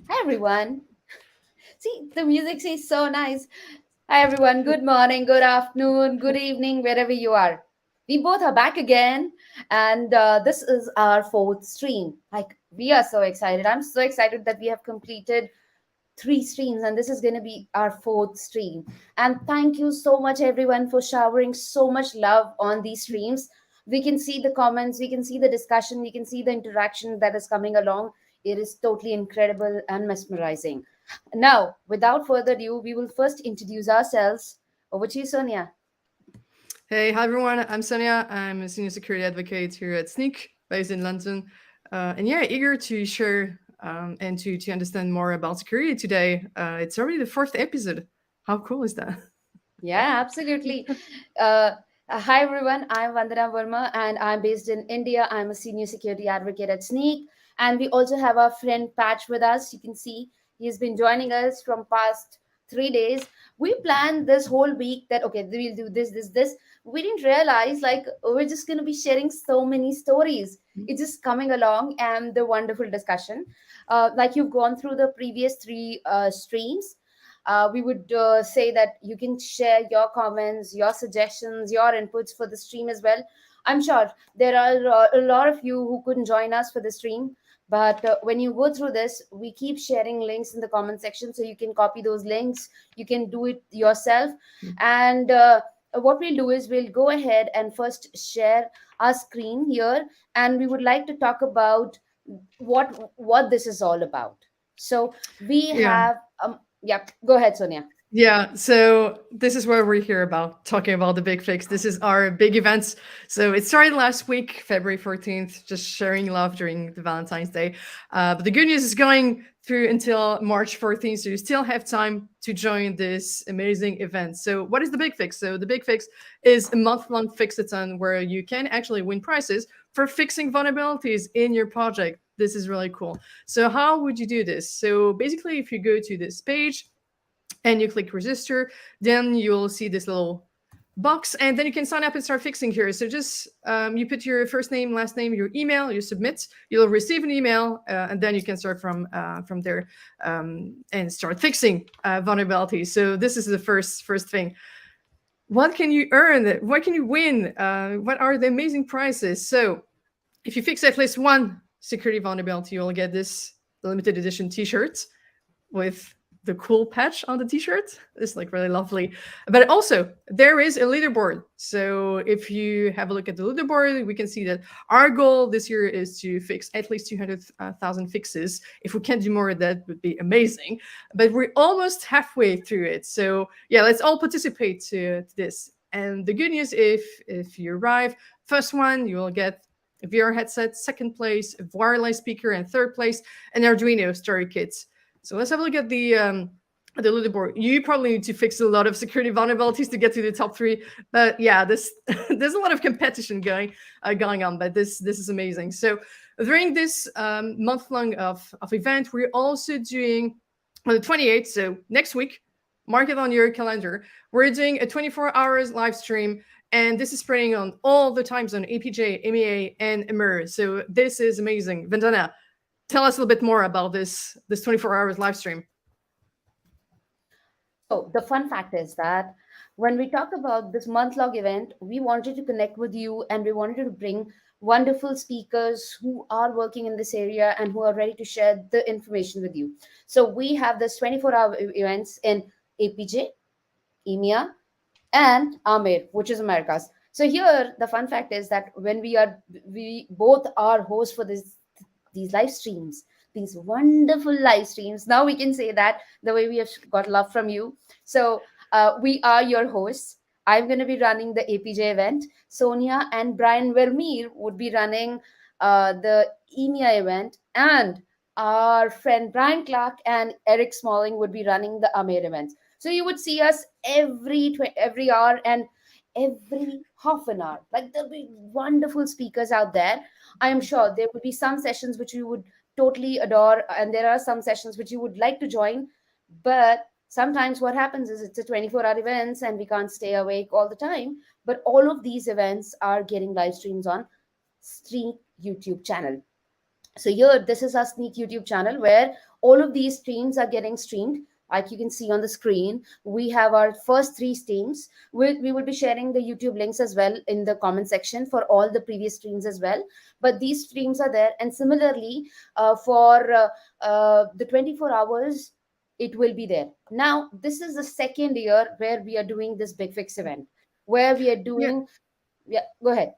Hi everyone. See, the music is so nice. Hi everyone. Good morning, good afternoon, good evening, wherever you are. We both are back again, and this is our fourth stream. Like, we are so excited. I'm so excited that we have completed three streams, and this is going to be our fourth stream. And thank you so much, everyone, for showering so much love on these streams. We can see the comments, we can see the discussion, we can see the interaction that is coming along. It is totally incredible and mesmerizing. Now, without further ado, we will first introduce ourselves. Over to you, Sonia. Hey, hi everyone. I'm Sonia. I'm a senior security advocate here at Snyk, based in London. And yeah, eager to share and to understand more about security today. It's already the fourth episode. How cool is that? Yeah, absolutely. Uh, Hi, everyone. I'm Vandana Verma, and I'm based in India. I'm a senior security advocate at Sneak. And we also have our friend Patch with us. You can see he's been joining us from past 3 days. We planned this whole week that, okay, we'll do this, this, this. We didn't realize, like, we're just going to be sharing so many stories. It's just coming along and the wonderful discussion. Like, you've gone through the previous three streams. We would say that you can share your comments, your suggestions, your inputs for the stream as well. I'm sure there are a lot of you who couldn't join us for the stream, but when you go through this, we keep sharing links in the comment section, so you can copy those links, you can do it yourself. And what we'll do is we'll go ahead and first share our screen here, and we would like to talk about what this is all about. So we Yeah. have yeah, go ahead, Sonia. Yeah, so this is what we're here about, talking about the big fix. This is our big events. So it started last week, February 14th, just sharing love during the Valentine's Day. But the good news is going through until March 14th, so you still have time to join this amazing event. So what is the big fix? So the big fix is a month-long fix-a-thon where you can actually win prizes for fixing vulnerabilities in your project. This is really cool. So how would you do this? So basically, if you go to this page, and you click register, then you'll see this little box, and then you can sign up and start fixing here. So just you put your first name, last name, your email, you submit, you'll receive an email, and then you can start from there and start fixing vulnerabilities. So this is the first thing. What can you earn? What can you win? What are the amazing prizes? So if you fix at least one security vulnerability, you'll get this limited edition t-shirt with the cool patch on the t-shirt. It's like really lovely. But also there is a leaderboard. So if you have a look at the leaderboard, we can see that our goal this year is to fix at least 200,000 fixes. If we can do more, that would be amazing. But we're almost halfway through it. So yeah, let's all participate to this. And the good news, if you arrive, first one, you will get a VR headset, second place, a wireless speaker, and third place, an Arduino story kit. So let's have a look at the leaderboard. You probably need to fix a lot of security vulnerabilities to get to the top 3. But yeah, this there's a lot of competition going on. But this is amazing. So during this month long of event, we're also doing on the 28th. So next week, mark it on your calendar. We're doing a 24 hours live stream. And this is spreading on all the time zone, APJ, MEA, and EMER. So this is amazing. Vandana, tell us a little bit more about this 24 hours live stream. So the fun fact is that when we talk about this month-long event, we wanted to connect with you and we wanted to bring wonderful speakers who are working in this area and who are ready to share the information with you. So we have this 24-hour events in APJ, EMEA, and Amir, which is Americas. So here, the fun fact is that when we both are hosts for these live streams, these wonderful live streams. Now we can say that the way we have got love from you. So we are your hosts. I'm going to be running the APJ event. Sonia and Brian Vermeer would be running the EMEA event, and our friend Brian Clark and Eric Smalling would be running the Amir event. So you would see us every hour and every half an hour. Like there'll be wonderful speakers out there. I am sure there will be some sessions which you would totally adore, and there are some sessions which you would like to join. But sometimes what happens is it's a 24-hour events and we can't stay awake all the time. But all of these events are getting live streams on Snyk YouTube channel. So here, this is our Snyk YouTube channel where all of these streams are getting streamed. Like you can see on the screen, we have our first 3 streams. We will be sharing the YouTube links as well in the comment section for all the previous streams as well. But these streams are there. And similarly, for the 24 hours, it will be there. Now, this is the second year where we are doing this Big Fix event, where we are doing, yeah, go ahead.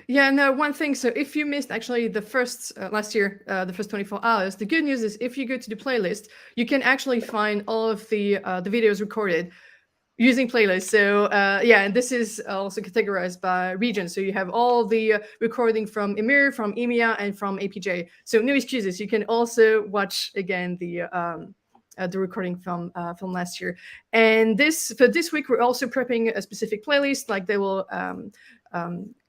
Yeah, no, one thing. So if you missed actually the first last year, the first 24 hours, the good news is if you go to the playlist, you can actually find all of the videos recorded using playlists. So yeah, and this is also categorized by region. So you have all the recording from EMER, from EMEA, and from APJ. So no excuses. You can also watch again the recording from last year. And for this week, we're also prepping a specific playlist. Like they will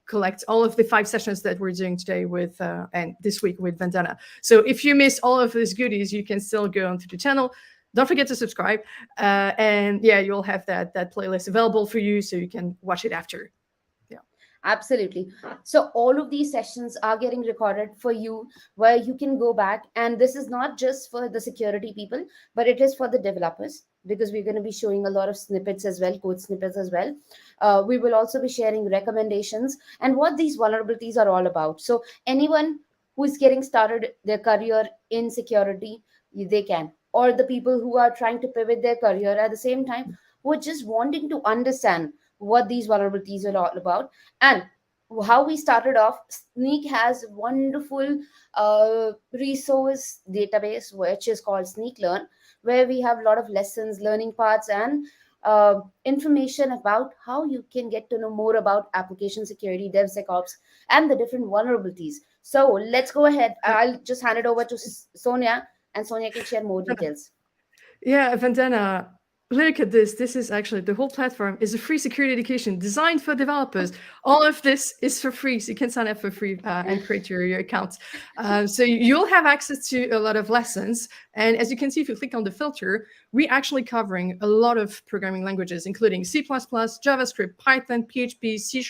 collect all of the 5 sessions that we're doing today with and this week with Vandana. So if you missed all of these goodies, you can still go onto the channel. Don't forget to subscribe, and yeah, you'll have that playlist available for you, so you can watch it after. Yeah, absolutely. So all of these sessions are getting recorded for you, where you can go back, and this is not just for the security people, but it is for the developers, because we're going to be showing a lot of snippets as well, code snippets as well. We will also be sharing recommendations and what these vulnerabilities are all about. So anyone who is getting started their career in security, they can, or the people who are trying to pivot their career at the same time, who are just wanting to understand what these vulnerabilities are all about. And how we started off, Snyk has wonderful resource database which is called Snyk Learn, where we have a lot of lessons, learning paths, and information about how you can get to know more about application security, DevSecOps, and the different vulnerabilities. So let's go ahead. I'll just hand it over to Sonia, and Sonia can share more details. Yeah, Vandana, look at this. This is actually, the whole platform is a free security education designed for developers. All of this is for free, so you can sign up for free and create your account. So you'll have access to a lot of lessons. And as you can see, if you click on the filter, we're actually covering a lot of programming languages, including C++, JavaScript, Python, PHP, C#,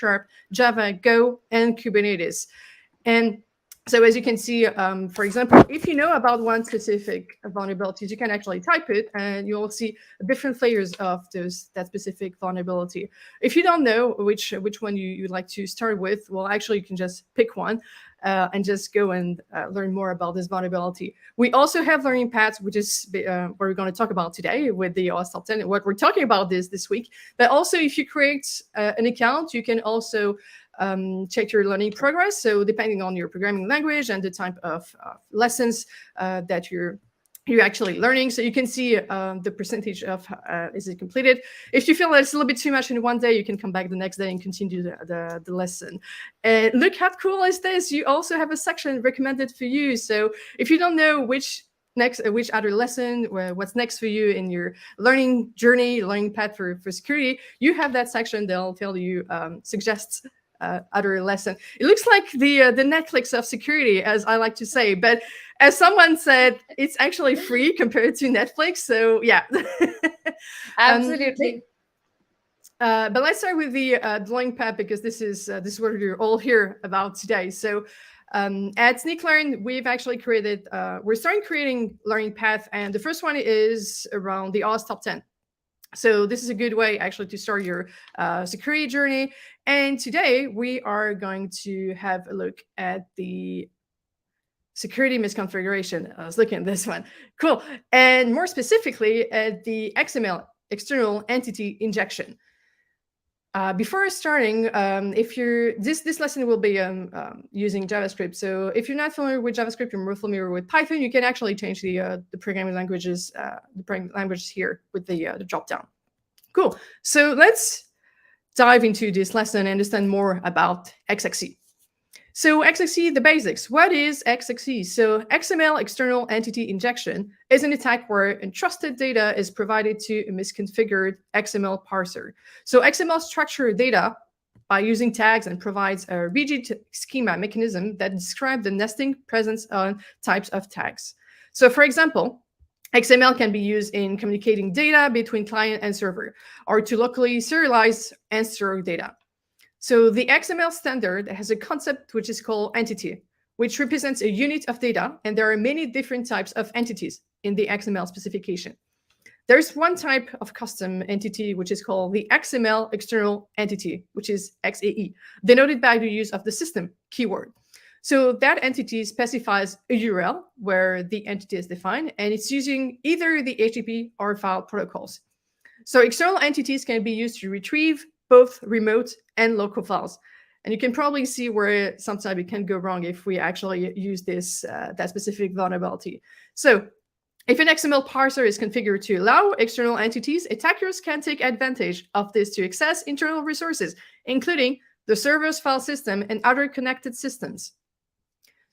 Java, Go, and Kubernetes. And so as you can see, for example, if you know about one specific vulnerability, you can actually type it and you'll see different layers of that specific vulnerability. If you don't know which one you'd like to start with, well, actually, you can just pick one and just go and learn more about this vulnerability. We also have learning paths, which is what we're going to talk about today with the OWASP Top 10, what we're talking about this week. But also, if you create an account, you can also check your learning progress. So depending on your programming language and the type of lessons that you're you're actually learning. So you can see the percentage of is it completed. If you feel that it's a little bit too much in one day, you can come back the next day and continue the lesson. And look how cool is this. You also have a section recommended for you. So if you don't know which other lesson, what's next for you in your learning journey, learning path for security, you have that section. They'll tell you, suggests other lesson. It looks like the Netflix of security, as I like to say, but as someone said, it's actually free compared to Netflix. So yeah. Absolutely. But let's start with the learning path, because this is what you're all here about today. So at Snyk Learn, we've actually created, we're starting creating learning path, and the first one is around the OWASP top 10. So this is a good way actually to start your security journey. And today we are going to have a look at the security misconfiguration. I was looking at this one. Cool. And more specifically at the XML, external entity injection. Before starting, if you're this lesson will be using JavaScript. So if you're not familiar with JavaScript, you're more familiar with Python, you can actually change the programming languages, here with the drop down. Cool. So let's dive into this lesson and understand more about XXE. So XXE, the basics. What is XXE? So XML, external entity injection, is an attack where untrusted data is provided to a misconfigured XML parser. So XML structures data by using tags and provides a rigid schema mechanism that describes the nesting presence on types of tags. So for example, XML can be used in communicating data between client and server, or to locally serialize and store data. So the XML standard has a concept which is called entity, which represents a unit of data, and there are many different types of entities in the XML specification. There's one type of custom entity which is called the XML external entity, which is XAE, denoted by the use of the system keyword. So that entity specifies a URL where the entity is defined, and it's using either the HTTP or file protocols. So external entities can be used to retrieve both remote and local files. And you can probably see where sometimes it can go wrong if we actually use this that specific vulnerability. So if an XML parser is configured to allow external entities, attackers can take advantage of this to access internal resources, including the server's file system and other connected systems.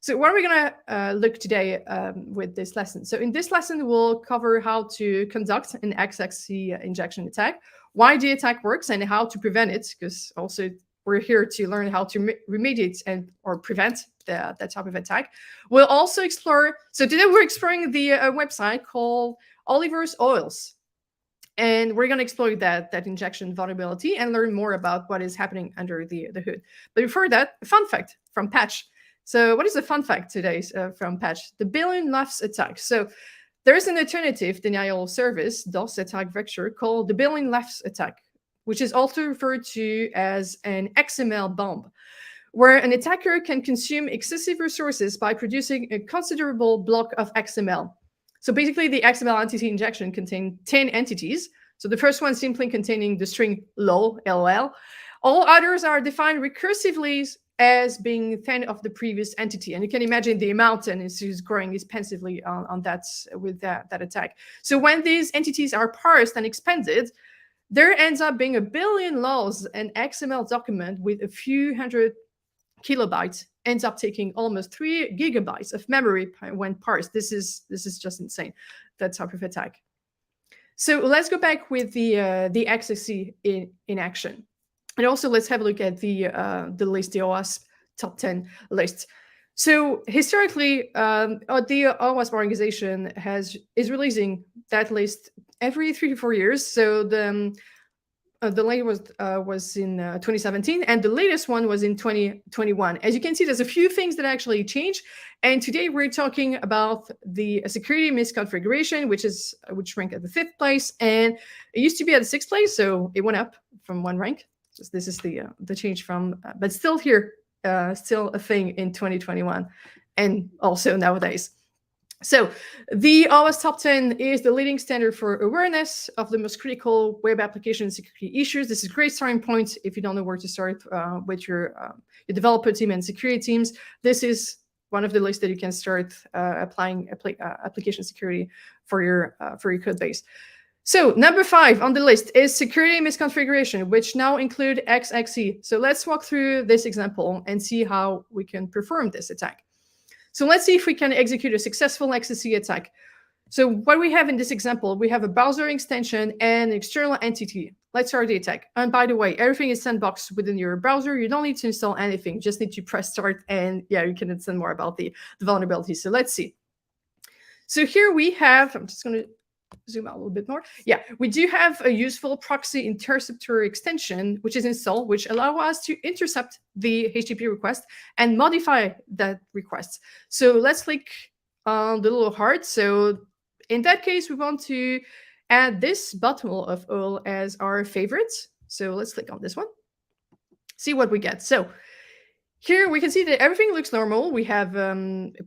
So what are we going to look today with this lesson? So in this lesson, we'll cover how to conduct an XXE injection attack, why the attack works, and how to prevent it, because also we're here to learn how to remediate or prevent that type of attack. We'll also explore, so today we're exploring the website called Oliver's Oils. And we're going to explore that injection vulnerability and learn more about what is happening under the hood. But before that, a fun fact from Patch. So what is the fun fact today from Patch? The billion laughs attack. So there's an alternative denial service, DOS attack vector, called the billion laughs attack, which is also referred to as an XML bomb, where an attacker can consume excessive resources by producing a considerable block of XML. So basically, the XML entity injection contains 10 entities. So the first one simply containing the string lol, LOL. All others are defined recursively as being 10 of the previous entity. And you can imagine the amount and is growing expensively on that with that attack. So when these entities are parsed and expanded, there ends up being a billion lols. An XML document with a few hundred kilobytes ends up taking almost 3 gigabytes of memory when parsed. This is just insane, that type of attack. So let's go back with the XXE in action. And also let's have a look at the list, the OWASP top 10 list. So historically, the OWASP organization is releasing that list every 3 to 4 years. So the latest was in 2017, and the latest one was in 2021. As you can see, there's a few things that actually changed. And today we're talking about the security misconfiguration, which ranked at the 5th place, and it used to be at the 6th place, so it went up from 1 rank. So this is the change from, but still here, still a thing in 2021, and also nowadays. So the OWASP Top 10 is the leading standard for awareness of the most critical web application security issues. This is a great starting point if you don't know where to start with your developer team and security teams. This is one of the lists that you can start applying application security for your code base. So number 5 on the list is security misconfiguration, which now include XXE. So let's walk through this example and see how we can perform this attack. So let's see if we can execute a successful XXE attack. So what we have in this example, we have a browser extension and external entity. Let's start the attack. And by the way, everything is sandboxed within your browser. You don't need to install anything. You just need to press start, and yeah, you can understand more about the vulnerability. So let's see. So here we have, I'm just going to zoom out a little bit more. Yeah, we do have a useful Proxy Interceptor extension, which is installed, which allow us to intercept the HTTP request and modify that request. So let's click on the little heart. So in that case, we want to add this bottle of oil as our favorites. So let's click on this one, see what we get. So here we can see that everything looks normal. We have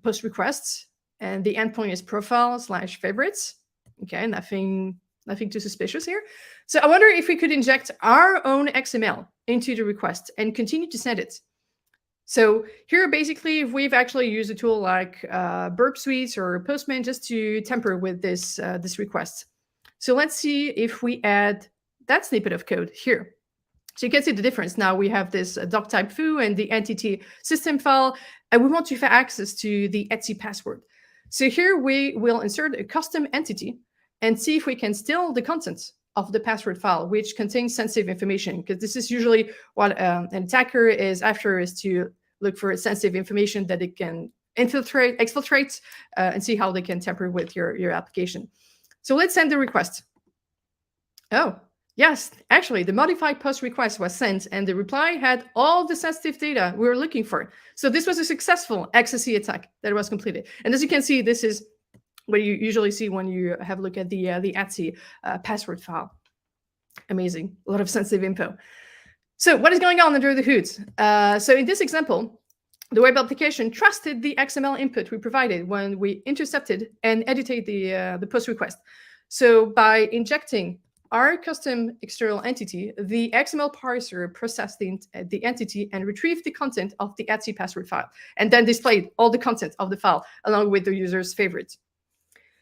post requests, and the endpoint is profile/favorites. Okay, nothing too suspicious here. So I wonder if we could inject our own XML into the request and continue to send it. So here, basically, we've actually used a tool like Burp Suite or Postman just to tamper with this request. So let's see if we add that snippet of code here. So you can see the difference. Now we have this doc type foo and the entity system file, and we want to have access to the etc password. So here we will insert a custom entity and see if we can steal the contents of the password file, which contains sensitive information, because this is usually what an attacker is after, is to look for sensitive information that it can exfiltrate, and see how they can tamper with your application. So let's send the request. Oh, yes, actually, the modified post request was sent, and the reply had all the sensitive data we were looking for. So this was a successful XSE attack that was completed. And as you can see, this is what you usually see when you have a look at the ACI password file. Amazing, a lot of sensitive info. So what is going on under the hood? So in this example, the web application trusted the XML input we provided when we intercepted and edited the post request. So by injecting our custom external entity, the XML parser processed the entity and retrieved the content of the etc password file, and then displayed all the content of the file along with the user's favorites.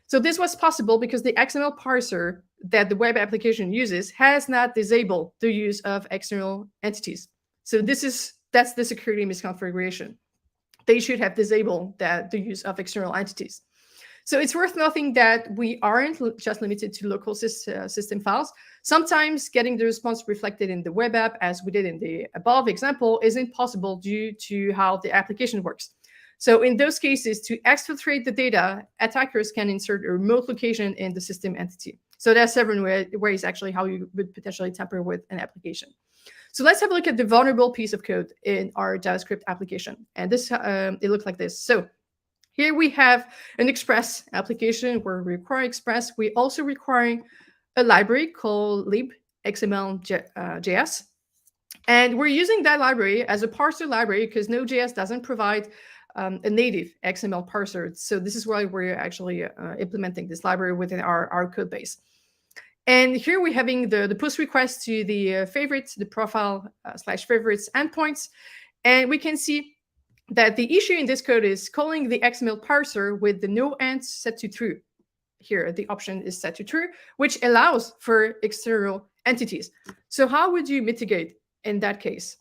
So this was possible because the XML parser that the web application uses has not disabled the use of external entities. So that's the security misconfiguration. They should have disabled the use of external entities. So it's worth noting that we aren't just limited to local system files. Sometimes getting the response reflected in the web app, as we did in the above example, isn't possible due to how the application works. So in those cases, to exfiltrate the data, attackers can insert a remote location in the system entity. So there's several ways actually how you would potentially tamper with an application. So let's have a look at the vulnerable piece of code in our JavaScript application. And this it looks like this. So here we have an Express application where we require Express. We also require a library called libxml.js. And we're using that library as a parser library because Node.js doesn't provide a native XML parser. So this is why we're actually implementing this library within our code base. And here we're having the push request to the favorites, the profile/favorites endpoints. And we can see that the issue in this code is calling the XML parser with the no end set to true. Here, the option is set to true, which allows for external entities. So how would you mitigate in that case?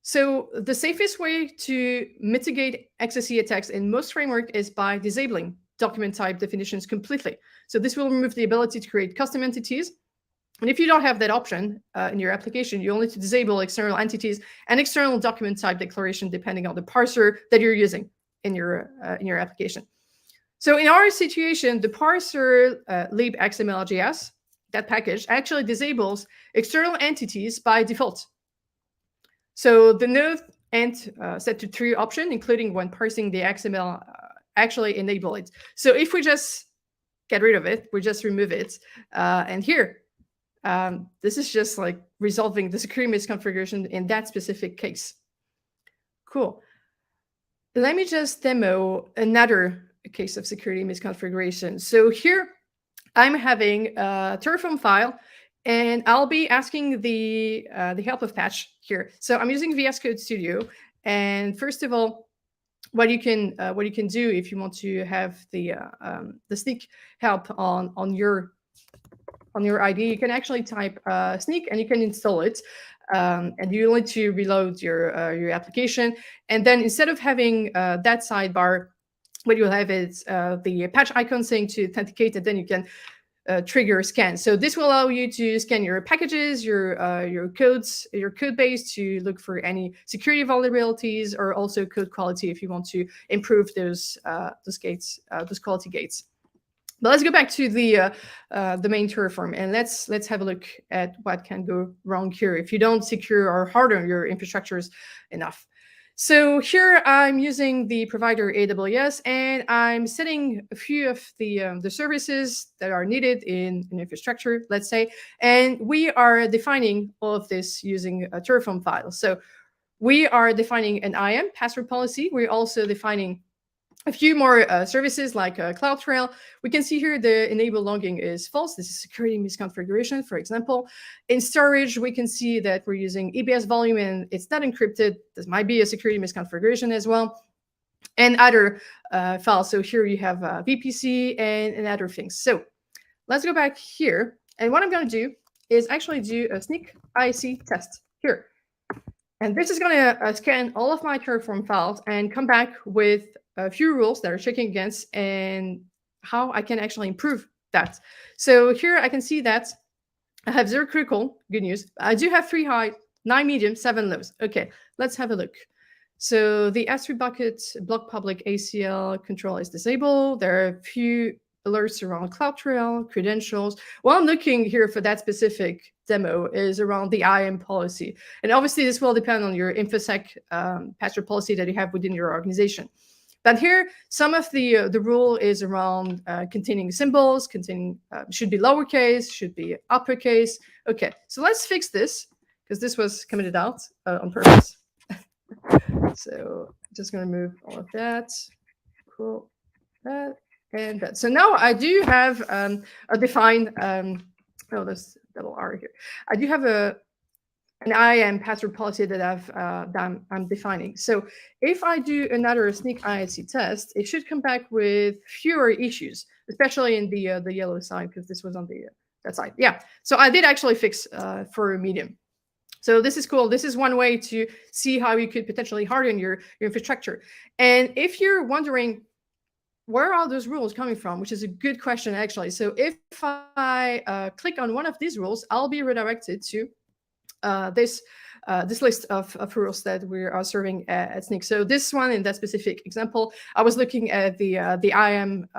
So the safest way to mitigate XSE attacks in most frameworks is by disabling document type definitions completely. So this will remove the ability to create custom entities. And if you don't have that option in your application, you'll need to disable external entities and external document type declaration depending on the parser that you're using in your application. So in our situation, the parser libxml.js, that package, actually disables external entities by default. So the no end set to true option, including when parsing the XML, actually enable it. So if we just get rid of it, we just remove it. And here, this is just like resolving the security misconfiguration in that specific case. Cool. Let me just demo another case of security misconfiguration. So here, I'm having a Terraform file, and I'll be asking the help of Patch here. So I'm using VS Code Studio. And first of all, what you can do if you want to have the Snyk help on your ID, you can actually type Snyk and you can install it. And you need to reload your application. And then instead of having that sidebar, what you'll have is the patch icon saying to authenticate, and then you can trigger scan. So this will allow you to scan your packages, your codes, your code base to look for any security vulnerabilities, or also code quality if you want to improve those gates, those quality gates. But let's go back to the main Terraform, and let's have a look at what can go wrong here if you don't secure or harden your infrastructures enough. So here I'm using the provider AWS, and I'm setting a few of the services that are needed in an infrastructure, let's say, and we are defining all of this using a Terraform file. So we are defining an IAM password policy. We're also defining a few more services like CloudTrail. We can see here the enable logging is false. This is security misconfiguration, for example. In storage, we can see that we're using EBS volume and it's not encrypted. This might be a security misconfiguration as well. And other files. So here you have VPC and other things. So let's go back here. And what I'm going to do is actually do a Snyk IC test here. And this is going to scan all of my Terraform files and come back with a few rules that are checking against and how I can actually improve that. So here I can see that I have 0 critical, good news. I do have 3 high, 9 medium, 7 lows. Okay, let's have a look. So the S3 bucket block public ACL control is disabled. There are a few alerts around CloudTrail, credentials. What I'm looking here for that specific demo is around the IAM policy. And obviously this will depend on your InfoSec password policy that you have within your organization. But here, some of the rule is around containing symbols, should be lowercase, should be uppercase. Okay, so let's fix this, because this was commented out on purpose. So just going to move all of that. Cool. That and that. So now I do have a defined, oh, there's double R here. I do have an IAM password policy that I'm defining. So if I do another Snyk ISC test, it should come back with fewer issues, especially in the yellow side, because this was on the that side. Yeah. So I did actually fix for medium. So this is cool. This is one way to see how you could potentially harden your infrastructure. And if you're wondering, where are those rules coming from? Which is a good question, actually. So if I click on one of these rules, I'll be redirected to this list of rules that we are serving at Snyk. So this one, in that specific example, I was looking at the IAM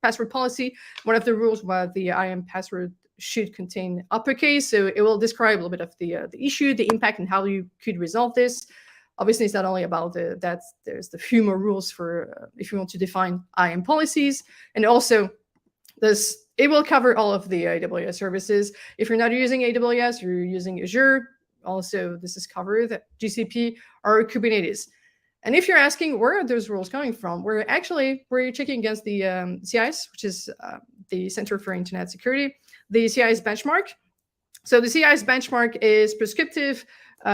password policy. One of the rules was the IAM password should contain uppercase. So it will describe a little bit of the issue, the impact, and how you could resolve this. Obviously, it's not only about that. There's the few more rules for if you want to define IAM policies, and also it will cover all of the AWS services. If you're not using AWS, you're using Azure. Also, this is covered, GCP or Kubernetes. And if you're asking where are those rules coming from, we're checking against the CIS, which is the Center for Internet Security, the CIS benchmark. So the CIS benchmark is prescriptive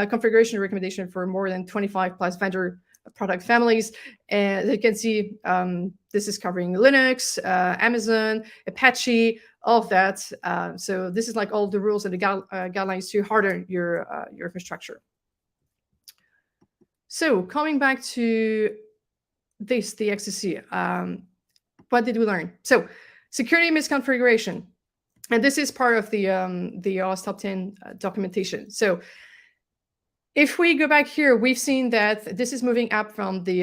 configuration recommendation for more than 25 plus vendor product families. And as you can see, this is covering Linux, Amazon, Apache, all of that. So this is like all the rules and the guidelines to harden your infrastructure. So coming back to the XCC, what did we learn? So security misconfiguration, and this is part of the OWASP top 10 documentation. So if we go back here, we've seen that this is moving up from the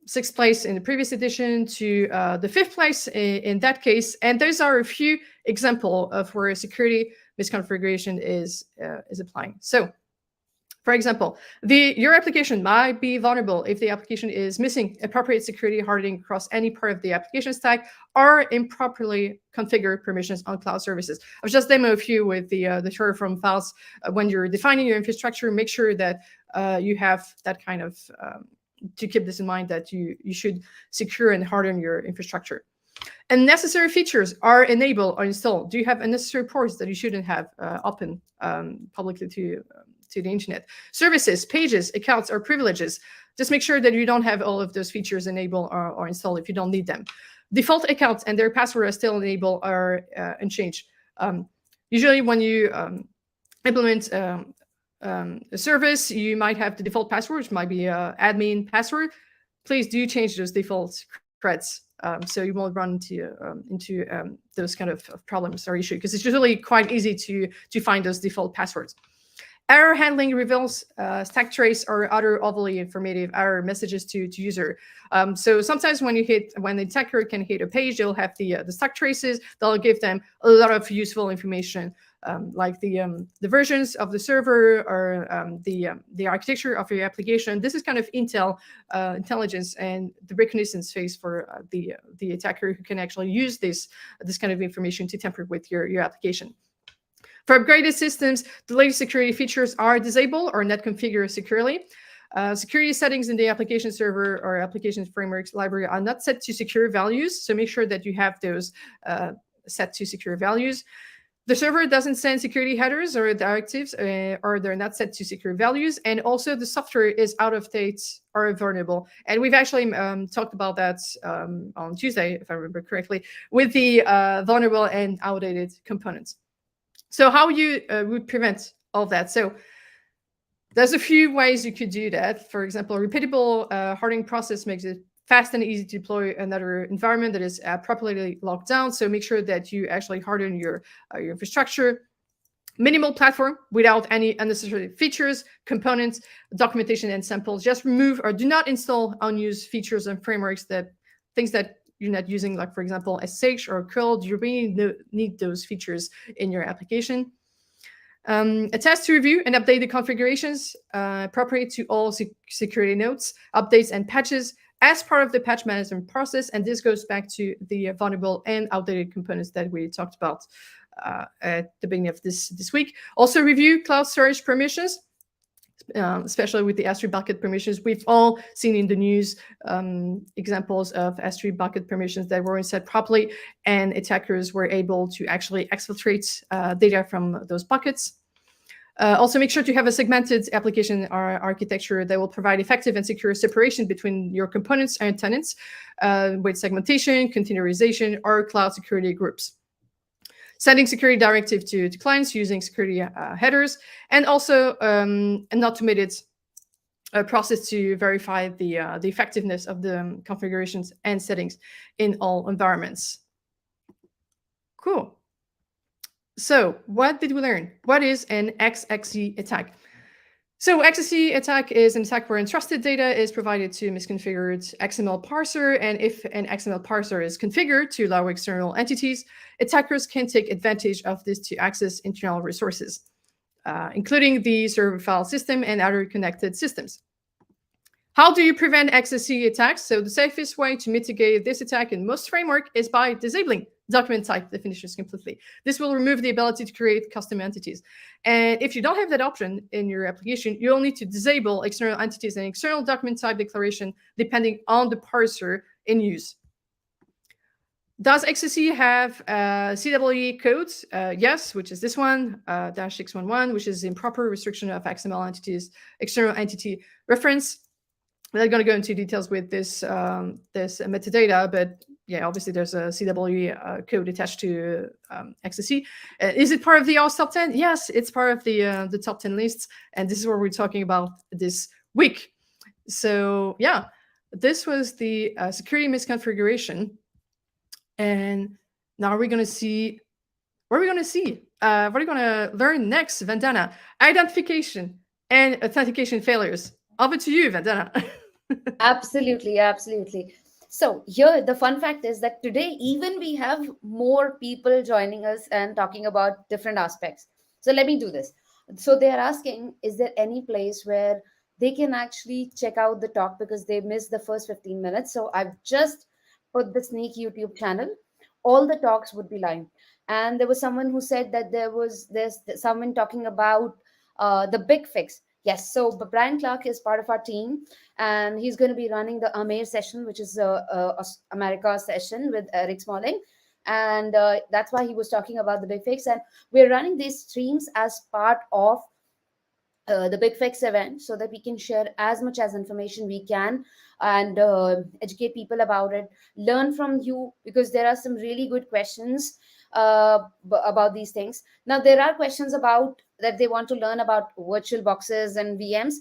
6th place in the previous edition to the 5th place in that case. And those are a few examples of where security misconfiguration is applying. So, for example, your application might be vulnerable if the application is missing appropriate security hardening across any part of the application stack or improperly configured permissions on cloud services. I've just demoed a few with the Terraform files. When you're defining your infrastructure, make sure that you have that kind of, to keep this in mind, that you should secure and harden your infrastructure. Unnecessary features are enabled or installed. Do you have unnecessary ports that you shouldn't have open publicly to to the internet. Services, pages, accounts, or privileges. Just make sure that you don't have all of those features enabled or installed if you don't need them. Default accounts and their password are still enabled or unchanged. Usually when you implement a service, you might have the default password, which might be admin password. Please do change those default creds so you won't run into those kind of problems or issue, because it's usually quite easy to find those default passwords. Error handling reveals stack trace or other overly informative error messages to user. So sometimes when the attacker can hit a page, they'll have the stack traces. They'll give them a lot of useful information, like the versions of the server or the architecture of your application. This is kind of intelligence and the reconnaissance phase for the attacker who can actually use this kind of information to tamper with your application. For upgraded systems, the latest security features are disabled or not configured securely. Security settings in the application server or application frameworks library are not set to secure values, so make sure that you have those set to secure values. The server doesn't send security headers or directives, or they're not set to secure values, and also the software is out of date or vulnerable. And we've actually talked about that on Tuesday, if I remember correctly, with the vulnerable and outdated components. So how you would prevent all of that? So there's a few ways you could do that. For example, repeatable hardening process makes it fast and easy to deploy another environment that is properly locked down. So make sure that you actually harden your infrastructure. Minimal platform without any unnecessary features, components, documentation, and samples. Just remove or do not install unused features and frameworks, things that you're not using, like, for example, SSH or curl. You really need those features in your application. Attest to review and update the configurations appropriate to all security nodes, updates, and patches as part of the patch management process. And this goes back to the vulnerable and outdated components that we talked about at the beginning of this week. Also review cloud storage permissions, especially with the S3 bucket permissions. We've all seen in the news examples of S3 bucket permissions that weren't set properly, and attackers were able to actually exfiltrate data from those buckets. Also, make sure to have a segmented application architecture that will provide effective and secure separation between your components and tenants with segmentation, containerization, or cloud security groups. Sending security directive to clients using security headers, and also an automated process to verify the effectiveness of the configurations and settings in all environments. Cool. So what did we learn? What is an XXE attack? So XXE attack is an attack where untrusted data is provided to a misconfigured XML parser, and if an XML parser is configured to allow external entities, attackers can take advantage of this to access internal resources, including the server file system and other connected systems. How do you prevent XXE attacks? So the safest way to mitigate this attack in most framework is by disabling document type definitions completely. This will remove the ability to create custom entities. And if you don't have that option in your application, you'll need to disable external entities and external document type declaration depending on the parser in use. Does XSE have CWE codes? Yes, which is this one, -611, which is improper restriction of XML entities, external entity reference. I'm not going to go into details with this metadata, but yeah, obviously there's a CWE code attached to XSE. Is it part of the OWASP top 10? Yes, it's part of the top 10 lists, and this is what we're talking about this week. So yeah, this was the security misconfiguration, and now we're going to see what are we going to see. What are we going to learn next, Vandana? Identification and authentication failures. Over to you, Vandana. Absolutely, absolutely. So here, the fun fact is that today, even we have more people joining us and talking about different aspects. So let me do this. So they are asking, is there any place where they can actually check out the talk because they missed the first 15 minutes? So I've just put the Snyk YouTube channel. All the talks would be live. And there was someone who said that there's someone talking about the big fix. Yes, so Brian Clark is part of our team, and he's going to be running the AMER session, which is America session with Eric Smalling. And that's why he was talking about the big fix. And we're running these streams as part of the Big Fix event, so that we can share as much as information we can, and educate people about it, learn from you, because there are some really good questions about these things. Now there are questions about that they want to learn about virtual boxes and VMs.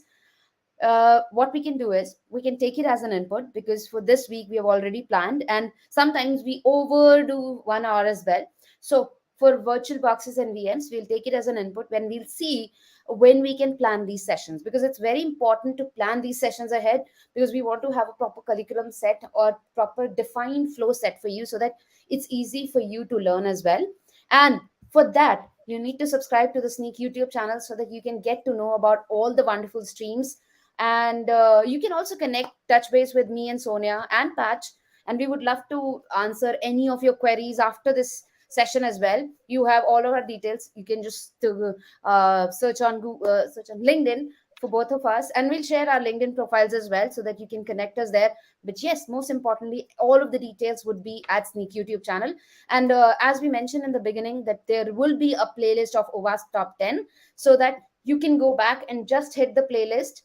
What we can do is we can take it as an input, because for this week we have already planned, and sometimes we overdo 1 hour as well. So for virtual boxes and VMs, we'll take it as an input when we'll see when we can plan these sessions, because it's very important to plan these sessions ahead, because we want to have a proper curriculum set or proper defined flow set for you, so that it's easy for you to learn as well. And for that, you need to subscribe to the Snyk YouTube channel, so that you can get to know about all the wonderful streams. And you can also connect, touch base with me and Sonia and Patch, and we would love to answer any of your queries after this session as well. You have all of our details. You can just search on Google, search on LinkedIn for both of us, and we'll share our LinkedIn profiles as well, so that you can connect us there. But yes, most importantly, all of the details would be at Snyk YouTube channel. And as we mentioned in the beginning, that there will be a playlist of OWASP top 10, so that you can go back and just hit the playlist,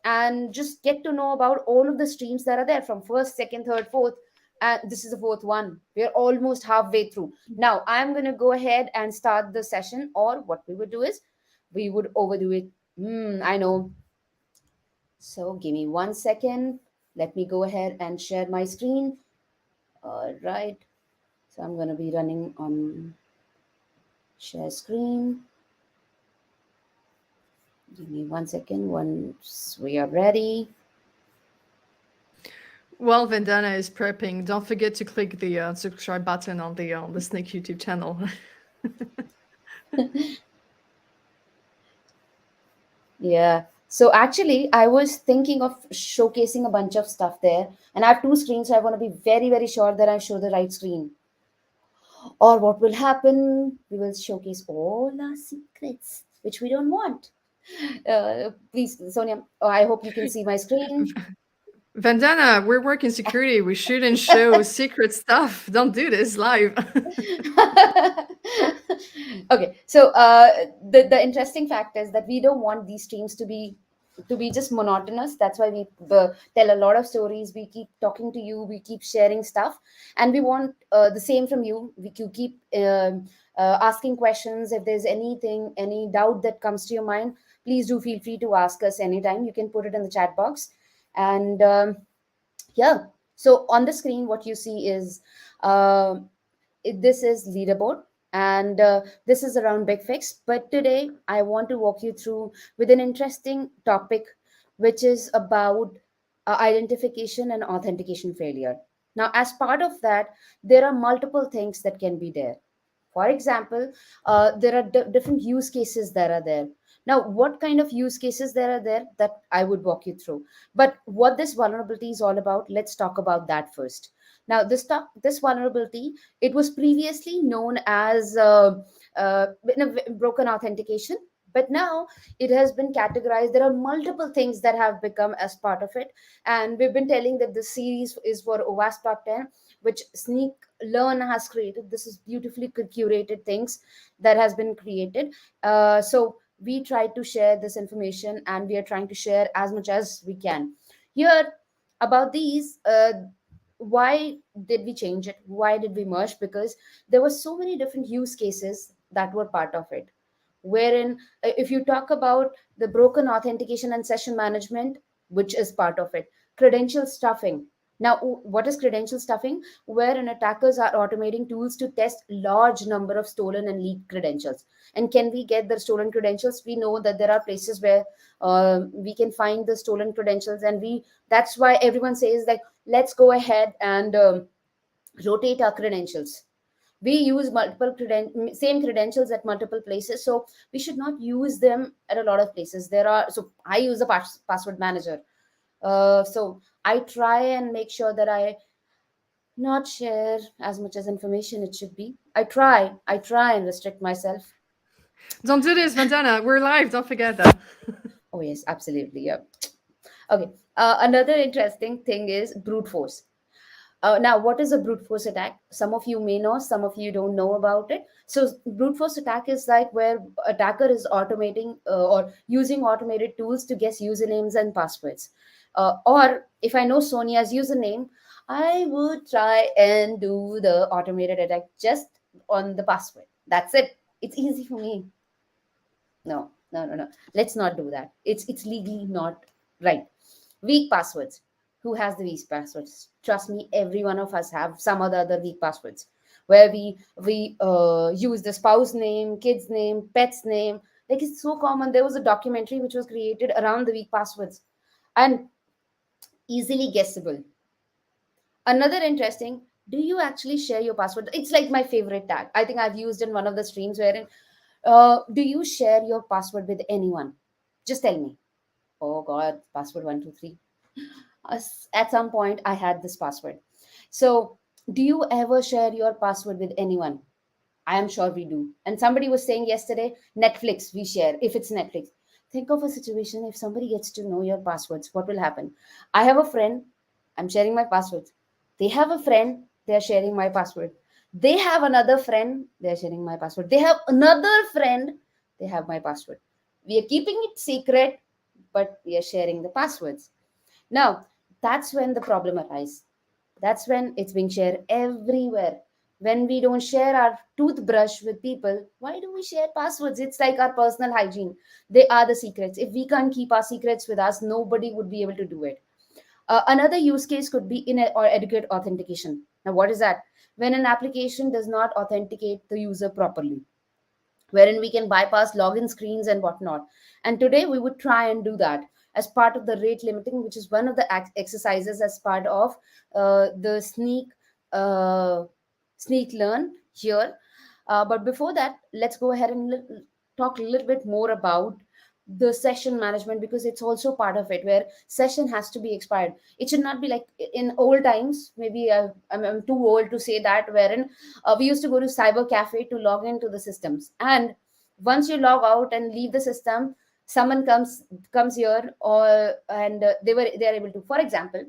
and just get to know about all of the streams that are there from first, second, third, fourth. And this is the fourth one. We're almost halfway through. Now, I'm going to go ahead and start the session, or what we would do is we would overdo it. I know. So, give me 1 second. Let me go ahead and share my screen. All right. So, I'm going to be running on share screen. Give me 1 second once we are ready. While Vandana is prepping, don't forget to click the subscribe button on the Snyk YouTube channel. Yeah. So actually, I was thinking of showcasing a bunch of stuff there, and I have two screens, so I want to be very, very sure that I show the right screen. Or what will happen? We will showcase all our secrets, which we don't want. Please, Sonia, I hope you can see my screen. Vandana, we're working security. We shouldn't show secret stuff. Don't do this live. Okay, so the interesting fact is that we don't want these streams to be just monotonous. That's why we tell a lot of stories. We keep talking to you, we keep sharing stuff, and we want the same from you. You keep asking questions. If there's anything, any doubt that comes to your mind, please do feel free to ask us anytime. You can put it in the chat box. And yeah, so on the screen what you see is uh, this is leaderboard, and this is around Big Fix. But today I want to walk you through with an interesting topic, which is about identification and authentication failure. Now, as part of that, there are multiple things that can be there. For example, there are different use cases that are there. Now, what kind of use cases there are there, that I would walk you through. But what this vulnerability is all about, let's talk about that first. Now, this vulnerability, it was previously known as broken authentication, but now it has been categorized. There are multiple things that have become as part of it, and we've been telling that this series is for OWASP top 10, which Snyk Learn has created. This is beautifully curated things that has been created. So we try to share this information, and we are trying to share as much as we can here about these. Why did we change it? Why did we merge? Because there were so many different use cases that were part of it, wherein if you talk about the broken authentication and session management, which is part of it, credential stuffing. Now, what is credential stuffing? Wherein attackers are automating tools to test large number of stolen and leaked credentials. And can we get the stolen credentials? We know that there are places where we can find the stolen credentials, and we that's why everyone says like, let's go ahead and rotate our credentials. We use same credentials at multiple places, so we should not use them at a lot of places. There are So I use a password manager. So I try and make sure that I not share as much as information it should be. I try and restrict myself. Don't do this, Vandana. We're live. Don't forget that. Oh yes, absolutely, yeah. Okay. Another interesting thing is brute force. Now, what is a brute force attack? Some of you may know, some of you don't know about it. So, brute force attack is like where attacker is automating or using automated tools to guess usernames and passwords. Or if I know Sonia's username, I would try and do the automated attack just on the password. That's it. It's easy for me. No, no, no, no. Let's not do that. It's legally not right. Weak passwords. Who has the weak passwords? Trust me, every one of us have some other weak passwords, where we use the spouse name, kid's name, pet's name. Like, it's so common. There was a documentary which was created around the weak passwords, and easily guessable. Another interesting. Do you actually share your password? It's like my favorite tag. I think I've used in one of the streams wherein, do you share your password with anyone? Just tell me. Oh God, password 123. At some point, I had this password. So, do you ever share your password with anyone? I am sure we do. And somebody was saying yesterday, Netflix, we share if it's Netflix. Think of a situation if somebody gets to know your passwords, what will happen? I have a friend, I'm sharing my passwords. They have a friend, they're sharing my password. They have another friend, they're sharing my password. They have another friend, they have my password. We are keeping it secret, but we are sharing the passwords. Now, that's when the problem arises. That's when it's being shared everywhere. When we don't share our toothbrush with people, why do we share passwords? It's like our personal hygiene. They are the secrets. If we can't keep our secrets with us, nobody would be able to do it. Another use case could be or adequate authentication. Now, what is that? When an application does not authenticate the user properly, wherein we can bypass login screens and whatnot. And today we would try and do that as part of the rate limiting, which is one of the exercises as part of the uh, Snyk Learn here. But before that, let's go ahead and talk a little bit more about the session management, because it's also part of it, where session has to be expired. It should not be like in old times. Maybe I'm too old to say that, wherein we used to go to cyber cafe to log into the systems, and once you log out and leave the system, someone comes here, or and they are able to, for example,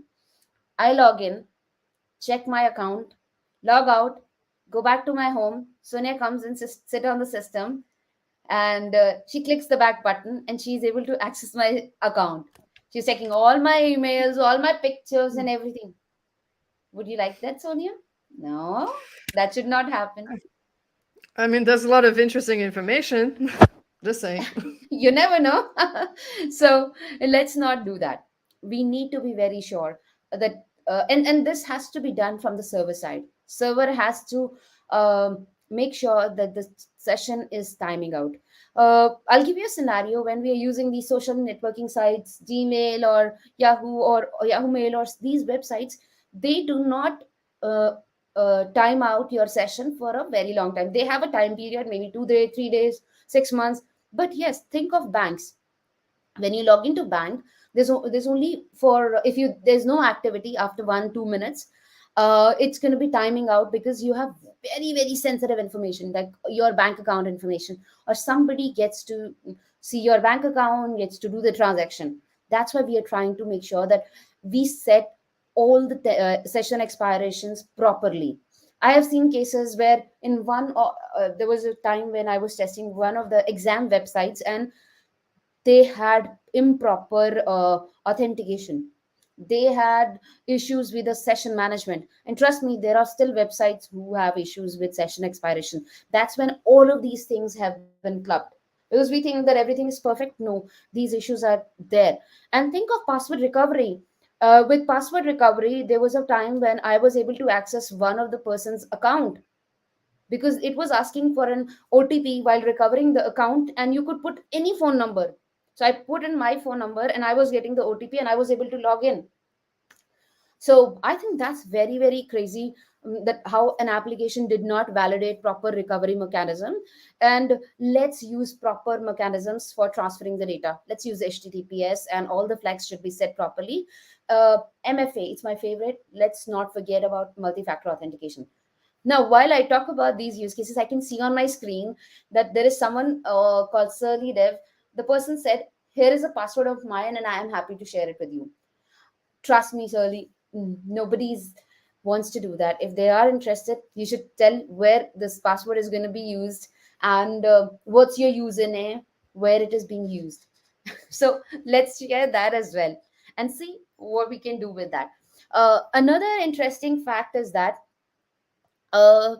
I log in, check my account, log out, go back to my home. Sonia comes and sit on the system, and she clicks the back button and she's able to access my account. She's checking all my emails, all my pictures, and everything. Would you like that, Sonia? No, that should not happen. I mean, there's a lot of interesting information. Just saying. You never know. So let's not do that. We need to be very sure that and this has to be done from the server side. Server has to make sure that the session is timing out. I'll give you a scenario. When we are using these social networking sites, Gmail or Yahoo Mail or these websites, they do not uh, time out your session for a very long time. They have a time period, maybe 2 days, 3 days, 6 months. But yes, think of banks. When you log into bank, there's only for, if you there's no activity after 1 2 minutes, it's going to be timing out, because you have very very sensitive information, like your bank account information, or somebody gets to see your bank account, gets to do the transaction. That's why we are trying to make sure that we set all the session expirations properly. I have seen cases where in there was a time when I was testing one of the exam websites, and they had improper authentication. They had issues with the session management, and trust me, there are still websites who have issues with session expiration. That's when all of these things have been clubbed, because we think that everything is perfect. No, these issues are there. And think of password recovery. With password recovery, there was a time when I was able to access one of the person's account, because it was asking for an OTP while recovering the account, and you could put any phone number. So I put in my phone number and I was getting the OTP and I was able to log in. So I think that's very, very crazy, that how an application did not validate proper recovery mechanism. And let's use proper mechanisms for transferring the data. Let's use HTTPS, and all the flags should be set properly. MFA, it's my favorite. Let's not forget about multi-factor authentication. Now, while I talk about these use cases, I can see on my screen that there is someone called Surly Dev. The person said, "Here is a password of mine, and I am happy to share it with you." Trust me, Surly, nobody's wants to do that, if they are interested, you should tell where this password is going to be used, and what's your username, where it is being used. So let's share that as well and see what we can do with that. Another interesting fact is that uh,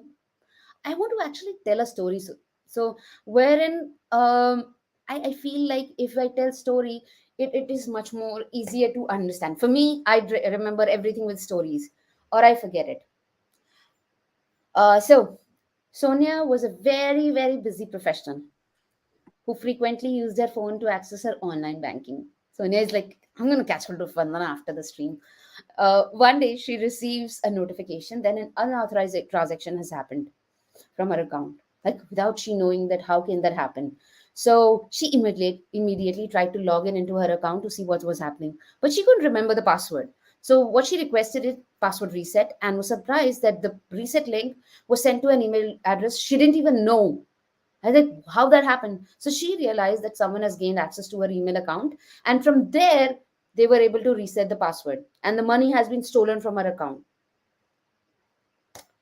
I want to actually tell a story. So wherein I feel like if I tell story, it is much more easier to understand. For me, remember everything with stories, or I forget it. So Sonia was a very, very busy professional who frequently used their phone to access her online banking. Sonia is like, I'm going to catch hold of Vandana after the stream. One day, she receives a notification that an unauthorized transaction has happened from her account, like without she knowing that how can that happen. So she immediately tried to log in into her account to see what was happening, but she couldn't remember the password. So what she requested is password reset, and was surprised that the reset link was sent to an email address she didn't even know. I think how that happened. So she realized that someone has gained access to her email account, and from there they were able to reset the password, and the money has been stolen from her account.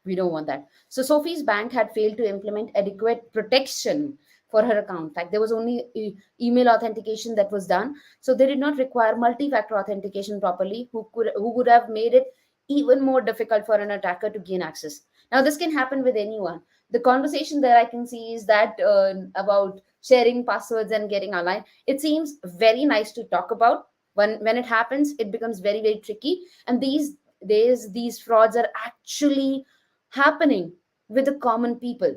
We don't want that. So Sophie's bank had failed to implement adequate protection for her account. Like there was only email authentication that was done, so they did not require multi-factor authentication properly, who would have made it even more difficult for an attacker to gain access. Now this can happen with anyone. The conversation that I can see is that about sharing passwords and getting online. It seems very nice to talk about. When it happens, it becomes very, very tricky. And these days, these frauds are actually happening with the common people.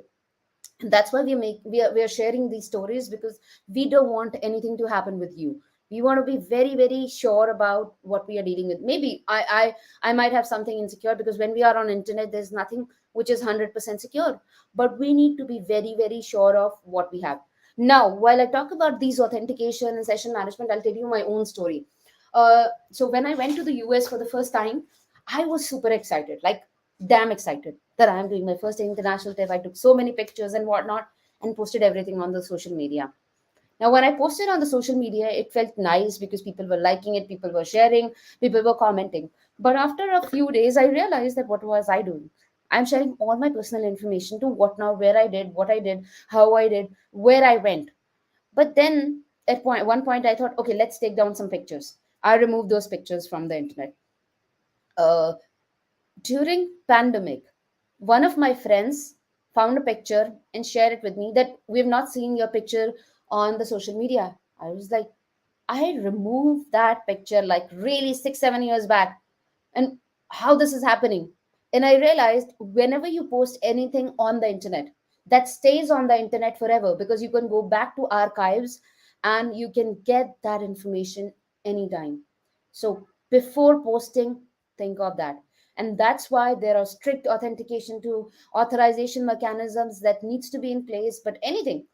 And that's why we are sharing these stories, because we don't want anything to happen with you. We want to be very, very sure about what we are dealing with. Maybe I might have something insecure, because when we are on internet, there's nothing which is 100% secure, but we need to be very, very sure of what we have. Now, while I talk about these authentication and session management, I'll tell you my own story. So when I went to the US for the first time, I was super excited, like damn excited that I am doing my first international trip. I took so many pictures and whatnot and posted everything on the social media. Now, when I posted on the social media, it felt nice because people were liking it, people were sharing, people were commenting. But after a few days, I realized that what was I doing? I'm sharing all my personal information to what now, where I did, what I did, how I did, where I went. But then at one point, I thought, okay, let's take down some pictures. I removed those pictures from the internet. Uh, During pandemic, one of my friends found a picture and shared it with me that we've not seen your picture on the social media. I was like, I removed that picture like really 6 7 years back, and how this is happening. And I realized whenever you post anything on the internet, that stays on the internet forever, because you can go back to archives and you can get that information anytime. So before posting, think of that. And that's why there are strict authentication to authorization mechanisms that needs to be in place. But anything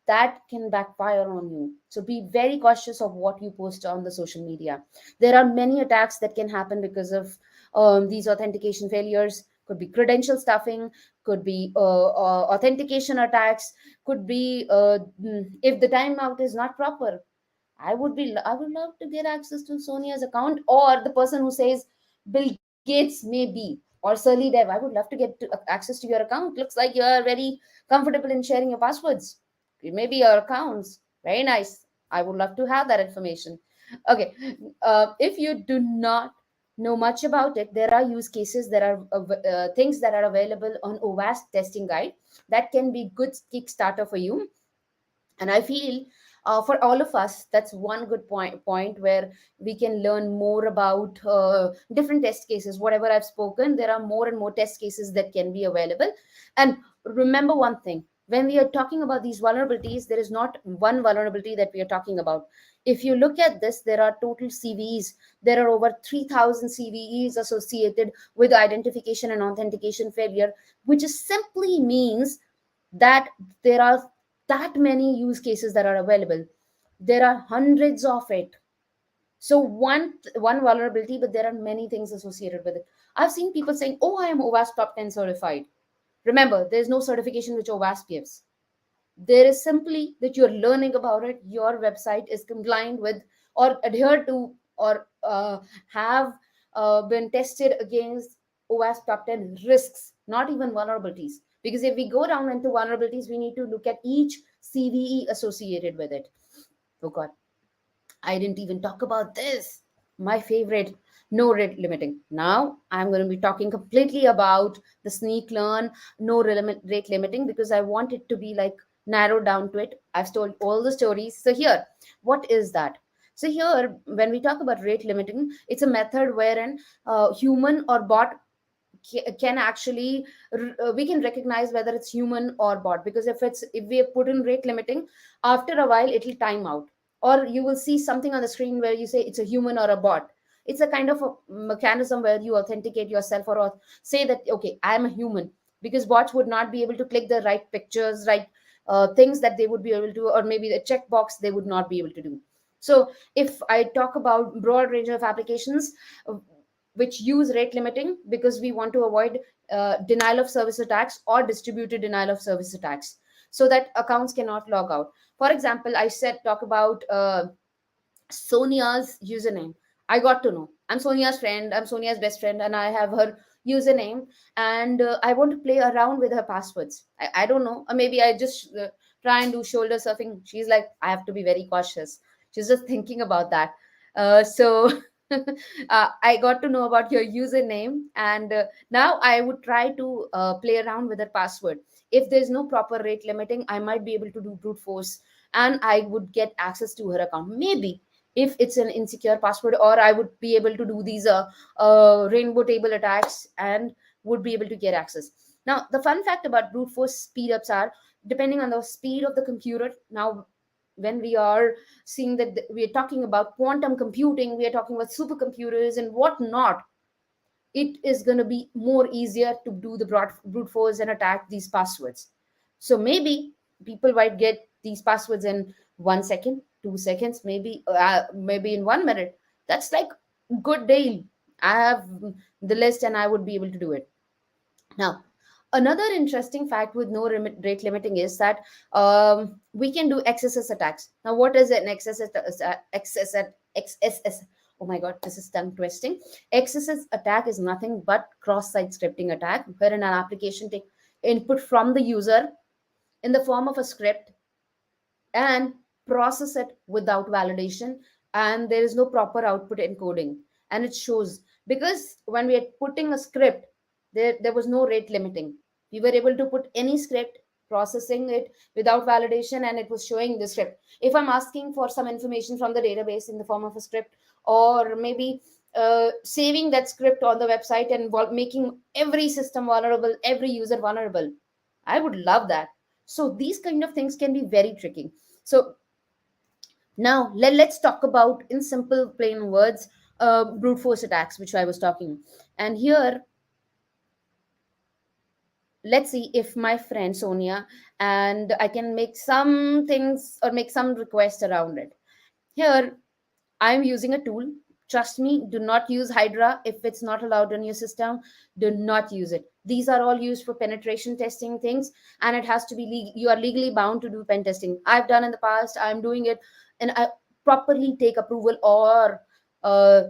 that can backfire on you, so be very cautious of what you post on the social media. There are many attacks that can happen because of these authentication failures. Could be credential stuffing, could be authentication attacks, could be if the timeout is not proper. I would love to get access to Sonia's account, or the person who says Bill Gates maybe, or Surly Dev. I would love to get access to your account. Looks like you are very comfortable in sharing your passwords. Maybe your accounts. Very nice. I would love to have that information. Okay. If you do not know much about it, there are use cases, there are things that are available on OWASP testing guide that can be good kickstarter for you. And I feel for all of us, that's one good point where we can learn more about different test cases. Whatever I've spoken, there are more and more test cases that can be available. And remember one thing, when we are talking about these vulnerabilities, there is not one vulnerability that we are talking about. If you look at this, there are total CVEs. There are over 3,000 CVEs associated with identification and authentication failure, which is simply means that there are that many use cases that are available. There are hundreds of it. So one vulnerability, but there are many things associated with it. I've seen people saying, oh, I am OWASP top 10 certified. Remember, there's no certification which OWASP gives. There is simply that you're learning about it, your website is compliant with or adhere to or have been tested against OWASP top 10 risks, not even vulnerabilities. Because if we go down into vulnerabilities, we need to look at each CVE associated with it. Oh God, I didn't even talk about this. My favorite, no rate limiting. Now I'm going to be talking completely about the Snyk Learn no rate limiting, because I want it to be like narrowed down to it. I've told all the stories. So here, what is that? So here, when we talk about rate limiting, it's a method wherein human or bot can actually we can recognize whether it's human or bot, because if we have put in rate limiting, after a while it'll time out, or you will see something on the screen where you say it's a human or a bot. It's a kind of a mechanism where you authenticate yourself, or say that okay, I'm a human, because bots would not be able to click the right pictures, right things that they would be able to, or maybe the checkbox they would not be able to do. So if I talk about broad range of applications which use rate limiting, because we want to avoid denial of service attacks or distributed denial of service attacks, so that accounts cannot log out. For example, I said talk about Sonia's username. I got to know I'm Sonia's friend, I'm Sonia's best friend, and I have her username, and I want to play around with her passwords. I don't know, or maybe I just try and do shoulder surfing. She's like, I have to be very cautious. She's just thinking about that. So I got to know about your username, and now I would try to play around with her password. If there's no proper rate limiting, I might be able to do brute force, and I would get access to her account. Maybe if it's an insecure password, or I would be able to do these rainbow table attacks and would be able to get access. Now the fun fact about brute force speed ups are depending on the speed of the computer. Now when we are seeing that we are talking about quantum computing, we are talking about supercomputers and whatnot, it is going to be more easier to do the brute force and attack these passwords. So maybe people might get these passwords in 1 second, 2 seconds, maybe in 1 minute. That's like good deal. I have the list and I would be able to do it. Now, another interesting fact with no rate limiting is that we can do XSS attacks. Now, what is an XSS? Oh my God, this is tongue twisting. XSS attack is nothing but cross-site scripting attack, wherein an application take input from the user in the form of a script and process it without validation, and there is no proper output encoding, and it shows because when we are putting a script, there was no rate limiting. We were able to put any script, processing it without validation, and it was showing the script. If I'm asking for some information from the database in the form of a script, or maybe saving that script on the website and making every system vulnerable, every user vulnerable, I would love that. So these kind of things can be very tricky. So now let's talk about, in simple plain words, brute force attacks, which I was talking. And here, let's see if my friend Sonia, and I can make some things or make some requests around it. Here, I'm using a tool. Trust me, do not use Hydra if it's not allowed on your system. Do not use it. These are all used for penetration testing things, and it has to be you are legally bound to do pen testing. I've done in the past. I'm doing it, and I properly take approval, or uh,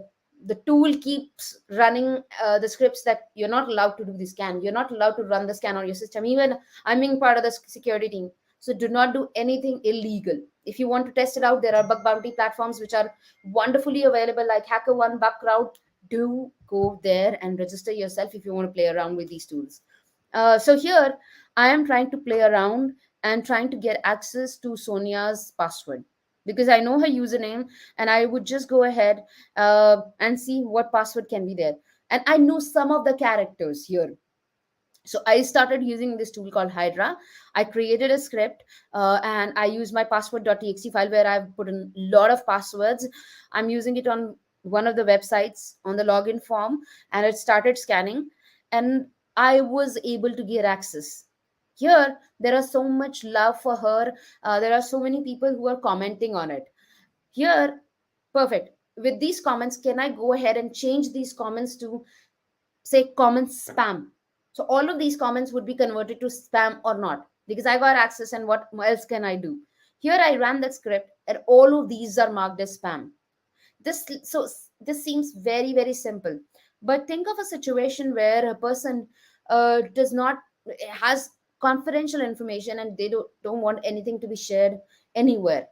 the tool keeps running the scripts that you're not allowed to do the scan. You're not allowed to run the scan on your system. Even I'm being part of the security team, so do not do anything illegal. If you want to test it out, there are bug bounty platforms which are wonderfully available, like HackerOne, Bugcrowd. Do go there and register yourself if you want to play around with these tools. So here I am trying to play around and trying to get access to Sonia's password, because I know her username, and I would just go ahead and see what password can be there. And I know some of the characters here. So I started using this tool called Hydra. I created a script, and I use my password.txt file where I've put in a lot of passwords. I'm using it on one of the websites on the login form, and it started scanning, and I was able to get access. Here, there are so much love for her. There are so many people who are commenting on it. Here, perfect. With these comments, can I go ahead and change these comments to, say, comment spam? So all of these comments would be converted to spam or not, because I got access, and what else can I do? Here I ran that script, and all of these are marked as spam. This seems very, very simple. But think of a situation where a person does not has confidential information and they don't want anything to be shared anywhere.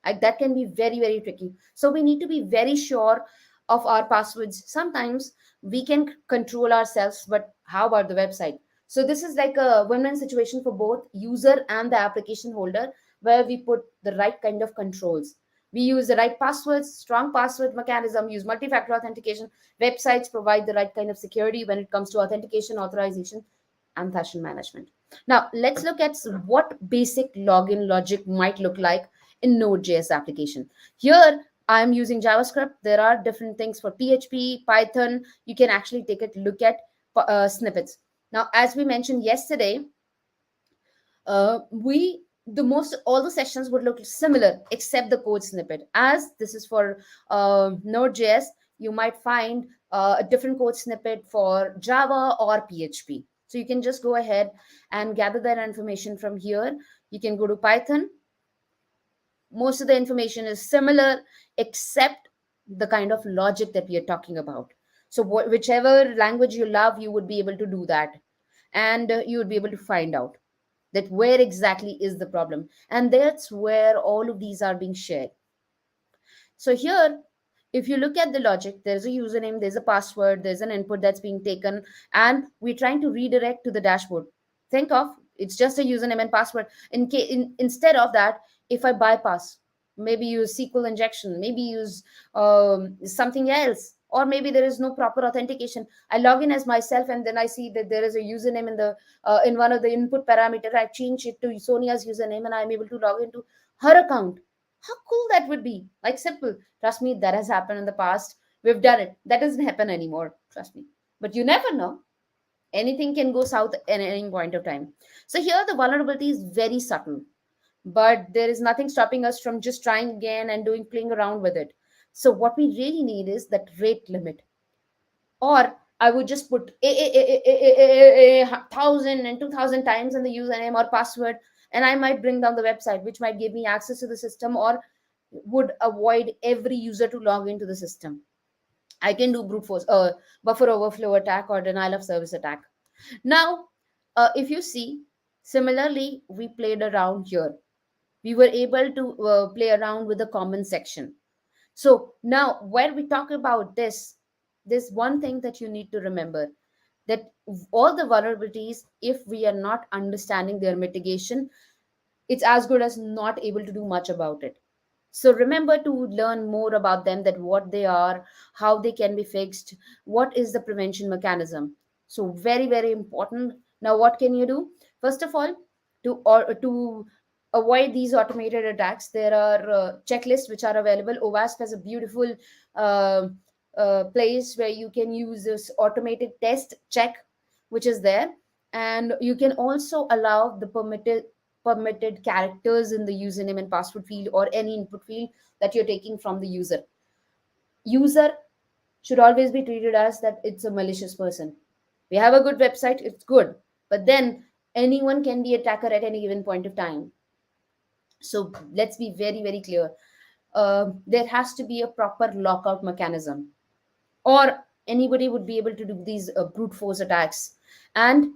Like that can be very very tricky, so we need to be very sure of our passwords. Sometimes we can control ourselves, but how about the website? So this is like a win-win situation for both user and the application holder, where we put the right kind of controls. We use the right passwords, strong password mechanism, use multi-factor authentication. Websites provide the right kind of security when it comes to authentication, authorization, and session management. Now let's look at what basic login logic might look like in Node.js application. Here, I'm using JavaScript. There are different things for PHP, Python. You can actually take a look at snippets. Now, as we mentioned yesterday, we the most all the sessions would look similar except the code snippet. As this is for Node.js, you might find a different code snippet for Java or PHP. So you can just go ahead and gather that information from here. You can go to Python. Most of the information is similar except the kind of logic that we are talking about. So whichever language you love, you would be able to do that, and you would be able to find out that where exactly is the problem, and that's where all of these are being shared. So here, if you look at the logic, there's a username, there's a password, there's an input that's being taken, and we're trying to redirect to the dashboard. Think of it's just a username and password. Instead of that, if I bypass, maybe use SQL injection, maybe use something else, or maybe there is no proper authentication. I log in as myself, and then I see that there is a username in one of the input parameter. I change it to Sonia's username, and I'm able to log into her account. How cool that would be. Like simple. Trust me, that has happened in the past. We've done it. That doesn't happen anymore. Trust me. But you never know. Anything can go south at any point of time. So here the vulnerability is very subtle. But there is nothing stopping us from just trying again and doing playing around with it. So what we really need is that rate limit. Or I would just put a thousand and 2,000 times in the username or password, and I might bring down the website, which might give me access to the system or would avoid every user to log into the system. I can do brute force, buffer overflow attack or denial of service attack. Now, if you see, similarly, we played around here. We were able to play around with the common section. So now, when we talk about this, there's one thing that you need to remember, that all the vulnerabilities, if we are not understanding their mitigation, it's as good as not able to do much about it. So remember to learn more about them, that what they are, how they can be fixed, what is the prevention mechanism. So very very important. Now what can you do? First of all, to avoid these automated attacks, there are checklists which are available. OWASP has a beautiful uh, place where you can use this automated test check, which is there. And you can also allow the permitted characters in the username and password field or any input field that you're taking from the user should always be treated as that it's a malicious person. We have a good website, it's good, but then anyone can be attacker at any given point of time. So let's be very very clear. There has to be a proper lockout mechanism, or anybody would be able to do these brute force attacks. And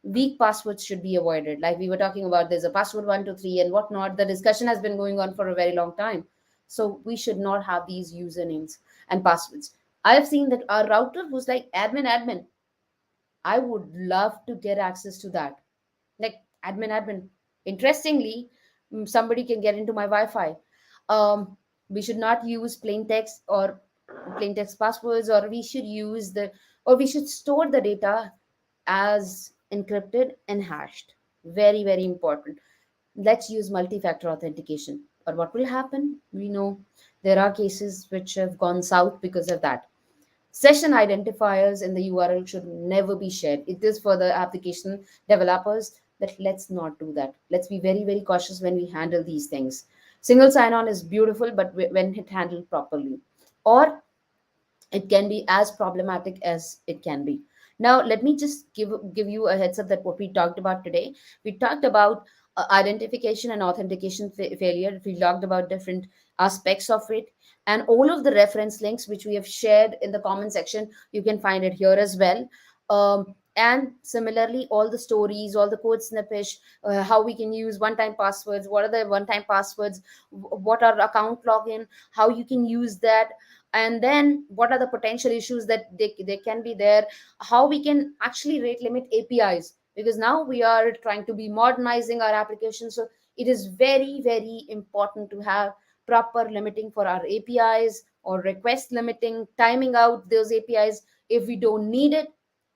weak passwords should be avoided. Like we were talking about, there's a password 123 and whatnot. The discussion has been going on for a very long time. So we should not have these usernames and passwords. I have seen that our router was like admin. I would love to get access to that, like admin. Interestingly, somebody can get into my Wi-Fi. We should not use plain text or plain text passwords, or we should use the or we should store the data as encrypted and hashed. Very very important. Let's use multi-factor authentication. Or what will happen? We know there are cases which have gone south because of that. Session identifiers in the URL should never be shared. It is for the application developers that let's not do that. Let's be very, very cautious when we handle these things. Single sign on is beautiful, but when it handled properly, or it can be as problematic as it can be. Now let me just give you a heads up that what we talked about today. We talked about identification and authentication failure. We talked about different aspects of it, and all of the reference links which we have shared in the comment section, you can find it here as well. And similarly, all the stories, all the code snippets, how we can use one-time passwords, what are the one-time passwords, what are account login, how you can use that, and then what are the potential issues that they can be there, how we can actually rate limit APIs, because now we are trying to be modernizing our application. So it is very, very important to have proper limiting for our APIs, or request limiting, timing out those APIs. If we don't need it,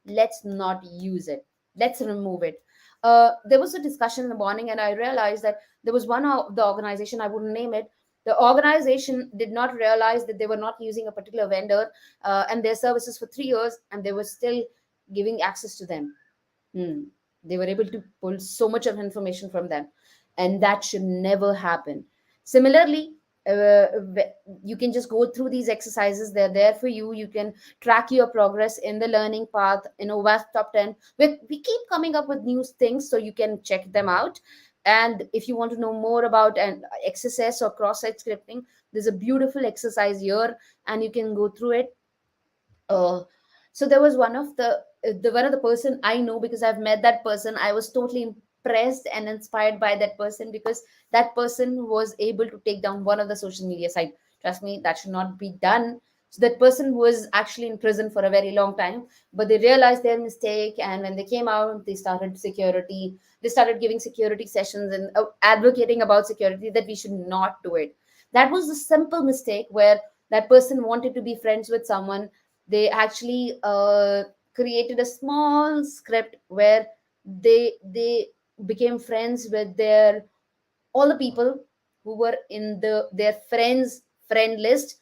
let's not use it, let's remove it. There was a discussion in the morning, and I realized that there was one of the organization, I wouldn't name it, the organization did not realize that they were not using a particular vendor and their services for 3 years, and they were still giving access to them. Hmm. They were able to pull so much of information from them, and that should never happen. Similarly, you can just go through these exercises. They're there for you. You can track your progress in the learning path in OWASP Top 10. We keep coming up with new things, so you can check them out. And if you want to know more about an XSS or cross-site scripting, there's a beautiful exercise here, and you can go through it. Uh, so there was one of the person I know, because I've met that person. I was totally impressed and inspired by that person, because that person was able to take down one of the social media site. Trust me, that should not be done. So that person was actually in prison for a very long time, but they realized their mistake, and when they came out, they started security. They started giving security sessions and advocating about security, that we should not do it. That was a simple mistake where that person wanted to be friends with someone. They actually created a small script where they became friends with their all the people who were in their friend list.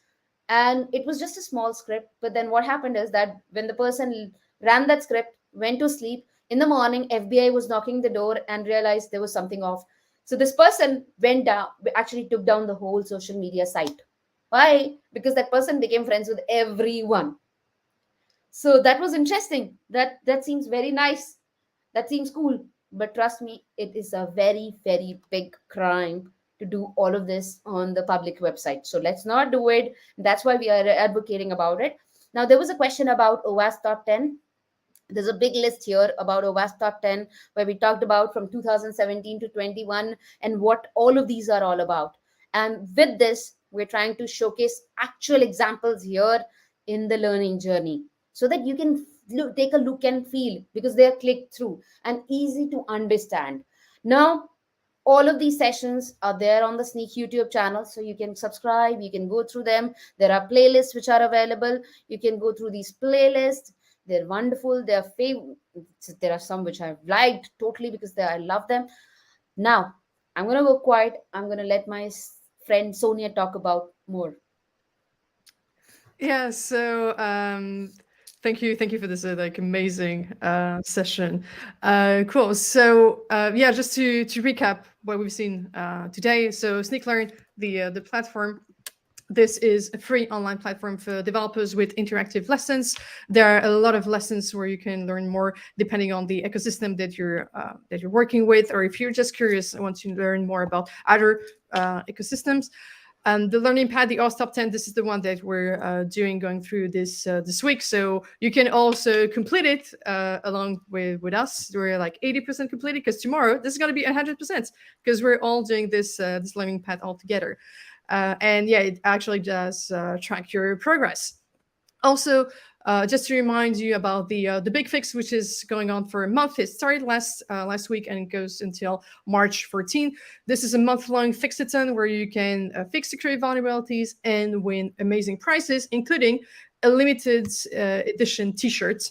And it was just a small script, but then what happened is that when the person ran that script, went to sleep, in the morning FBI was knocking the door and realized there was something off. So this person went down, actually took down the whole social media site. Why? Because that person became friends with everyone. So that was interesting. That seems very nice. That seems cool. But trust me, it is a very, very big crime to do all of this on the public website. So let's not do it. That's why we are advocating about it. Now, there was a question about OWASP Top 10. There's a big list here about OWASP Top 10, where we talked about from 2017 to 21 and what all of these are all about. And with this, we're trying to showcase actual examples here in the learning journey, so that you can take a look and feel, because they are clicked through and easy to understand. Now, all of these sessions are there on the Snyk YouTube channel, so you can subscribe, you can go through them. There are playlists which are available. You can go through these playlists. They're wonderful, they're favorite. There are some which I've liked totally, because I love them. Now, I'm going to go quiet. I'm going to let my friend Sonia talk about more. Yeah, so thank you for this like amazing session. Cool. So yeah, just to recap what we've seen today. So Snyk Learn, the platform. This is a free online platform for developers with interactive lessons. There are a lot of lessons where you can learn more depending on the ecosystem that you're working with, or if you're just curious and want to learn more about other ecosystems. And the learning pad, the OWASP Top 10, this is the one that we're going through this week. So you can also complete it along with us. We're like 80% completed, because tomorrow this is going to be 100%, because we're all doing this learning pad all together. And yeah, it actually does track your progress. Also, just to remind you about the big fix, which is going on for a month. It started last week and it goes until March 14. This is a month-long fix-a-thon where you can fix security vulnerabilities and win amazing prizes, including a limited edition T-shirt.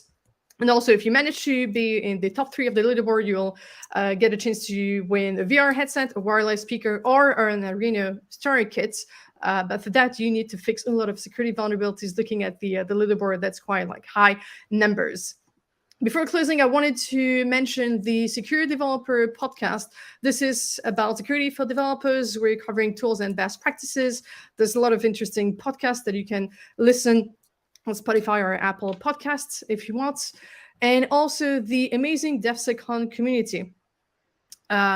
And also, if you manage to be in the top 3 of the leaderboard, you'll get a chance to win a VR headset, a wireless speaker, or an Arena story kit. But for that, you need to fix a lot of security vulnerabilities. Looking at the leaderboard, that's quite like high numbers. Before closing, I wanted to mention the Secure Developer podcast. This is about security for developers. We're covering tools and best practices. There's a lot of interesting podcasts that you can listen on Spotify or Apple Podcasts if you want. And also the amazing DevSecCon community.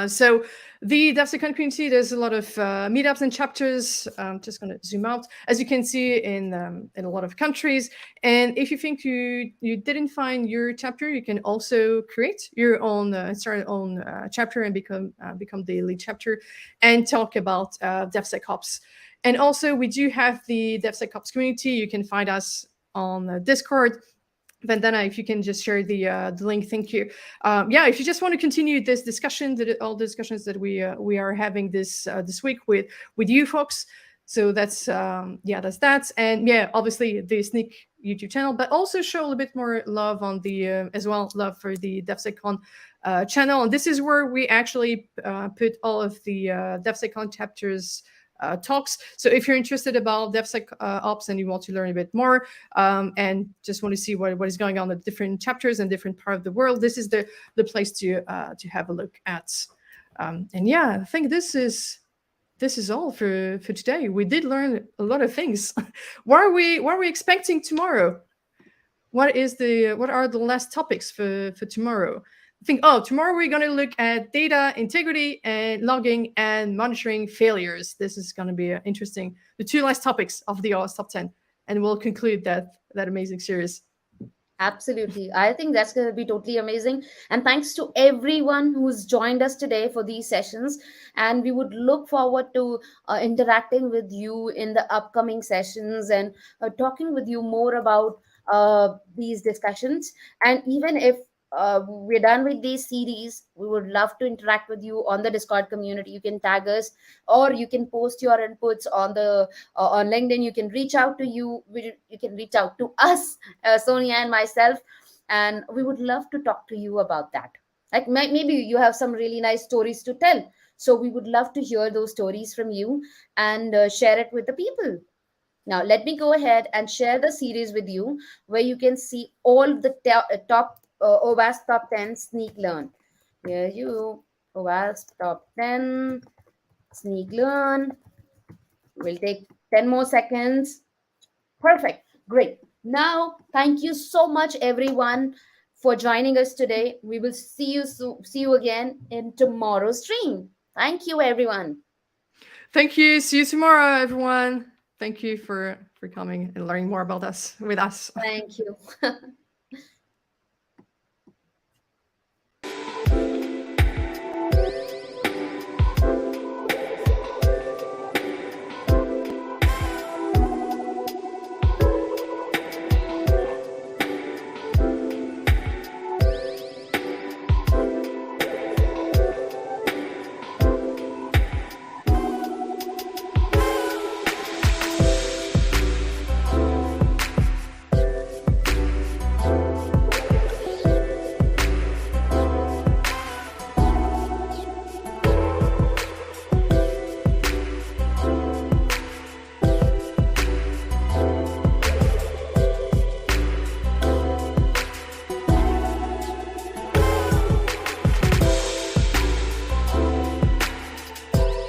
So the DevSecOn community, there's a lot of meetups and chapters. I'm just going to zoom out, as you can see in a lot of countries. And if you think you didn't find your chapter, you can also create your own, start your own chapter and become the lead chapter and talk about DevSecOps. And also, we do have the DevSecOps community. You can find us on Discord. Vandana, if you can just share the link, thank you. Yeah, if you just want to continue this discussion, all the discussions that we are having this week with you folks. So that's that's that, and yeah, obviously the Snyk YouTube channel, but also show a little bit more love on the as well, love for the DevSecOn channel, and this is where we actually put all of the DevSecOn chapters. Talks. So if you're interested about DevSecOps and you want to learn a bit more and just want to see what is going on in different chapters and different part of the world, this is the place to have a look at. And yeah, I think this is all for today. We did learn a lot of things. What are we expecting tomorrow? What are the last topics for tomorrow? I think, tomorrow we're going to look at data integrity and logging and monitoring failures. This is going to be interesting. The two last topics of the OWASP Top 10. And we'll conclude that amazing series. Absolutely. I think that's going to be totally amazing. And thanks to everyone who's joined us today for these sessions. And we would look forward to interacting with you in the upcoming sessions and talking with you more about these discussions. And even if we're done with these series, we would love to interact with you on the Discord community. You can tag us, or you can post your inputs on LinkedIn. You can reach out to you can reach out to us, Sonia and myself, and we would love to talk to you about that. Like maybe you have some really nice stories to tell, so we would love to hear those stories from you and share it with the people. Now let me go ahead and share the series with you, where you can see all the top OWASP top 10 Snyk Learn. Here you OWASP top 10 Snyk Learn. We'll take 10 more seconds. Perfect. Great. Now, thank you so much, everyone, for joining us today. We will see you again in tomorrow's stream. Thank you, everyone. Thank you. See you tomorrow, everyone. Thank you for coming and learning more about us with us. Thank you.